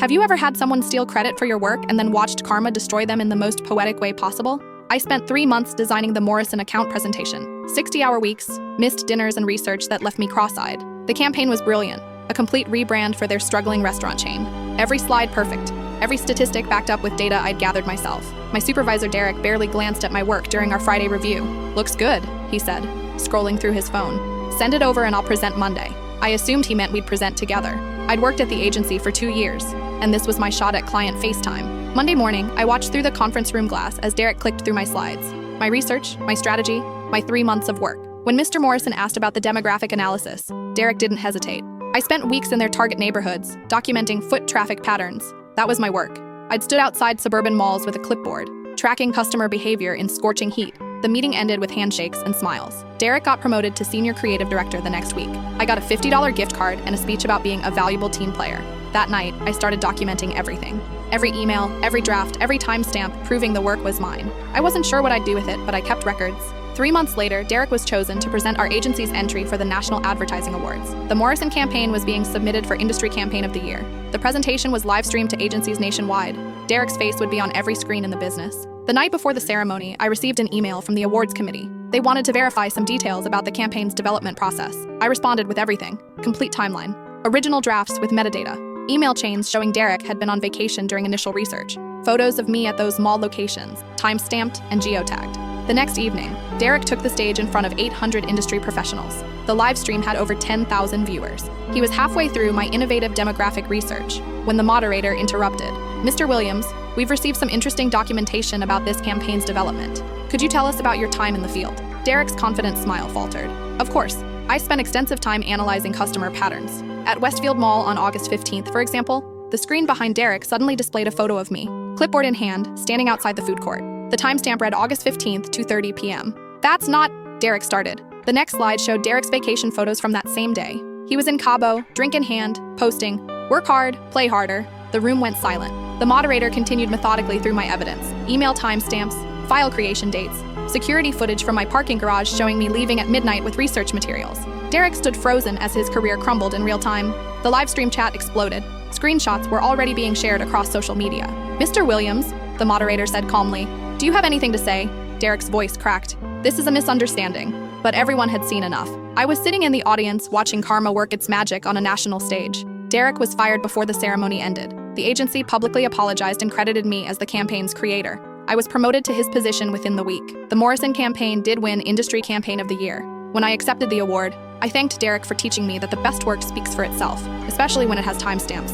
Have you ever had someone steal credit for your work and then watched karma destroy them in the most poetic way possible? I spent 3 months designing the Morrison account presentation. 60-hour weeks, missed dinners and research that left me cross-eyed. The campaign was brilliant, a complete rebrand for their struggling restaurant chain. Every slide perfect, every statistic backed up with data I'd gathered myself. My supervisor Derek barely glanced at my work during our Friday review. "Looks good," he said, scrolling through his phone. "Send it over and I'll present Monday." I assumed he meant we'd present together. I'd worked at the agency for 2 years, and this was my shot at client FaceTime. Monday morning, I watched through the conference room glass as Derek clicked through my slides. My research, my strategy, my 3 months of work. When Mr. Morrison asked about the demographic analysis, Derek didn't hesitate. I spent weeks in their target neighborhoods, documenting foot traffic patterns. That was my work. I'd stood outside suburban malls with a clipboard, tracking customer behavior in scorching heat. The meeting ended with handshakes and smiles. Derek got promoted to senior creative director the next week. I got a $50 gift card and a speech about being a valuable team player. That night, I started documenting everything. Every email, every draft, every timestamp, proving the work was mine. I wasn't sure what I'd do with it, but I kept records. 3 months later, Derek was chosen to present our agency's entry for the National Advertising Awards. The Morrison campaign was being submitted for Industry Campaign of the Year. The presentation was live-streamed to agencies nationwide. Derek's face would be on every screen in the business. The night before the ceremony, I received an email from the awards committee. They wanted to verify some details about the campaign's development process. I responded with everything: complete timeline, original drafts with metadata, email chains showing Derek had been on vacation during initial research, photos of me at those mall locations, time-stamped and geotagged. The next evening, Derek took the stage in front of 800 industry professionals. The live stream had over 10,000 viewers. He was halfway through my innovative demographic research when the moderator interrupted. "Mr. Williams, we've received some interesting documentation about this campaign's development. Could you tell us about your time in the field?" Derek's confident smile faltered. "Of course, I spent extensive time analyzing customer patterns. At Westfield Mall on August 15th, for example, the screen behind Derek suddenly displayed a photo of me, clipboard in hand, standing outside the food court. The timestamp read August 15th, 2:30 p.m. "That's not," Derek started. The next slide showed Derek's vacation photos from that same day. He was in Cabo, drink in hand, posting, "Work hard, play harder." The room went silent. The moderator continued methodically through my evidence: email timestamps, file creation dates, security footage from my parking garage showing me leaving at midnight with research materials. Derek stood frozen as his career crumbled in real time. The live stream chat exploded. Screenshots were already being shared across social media. "Mr. Williams," the moderator said calmly, "do you have anything to say?" Derek's voice cracked. "This is a misunderstanding." But everyone had seen enough. I was sitting in the audience watching karma work its magic on a national stage. Derek was fired before the ceremony ended. The agency publicly apologized and credited me as the campaign's creator. I was promoted to his position within the week. The Morrison campaign did win Industry Campaign of the Year. When I accepted the award, I thanked Derek for teaching me that the best work speaks for itself, especially when it has timestamps.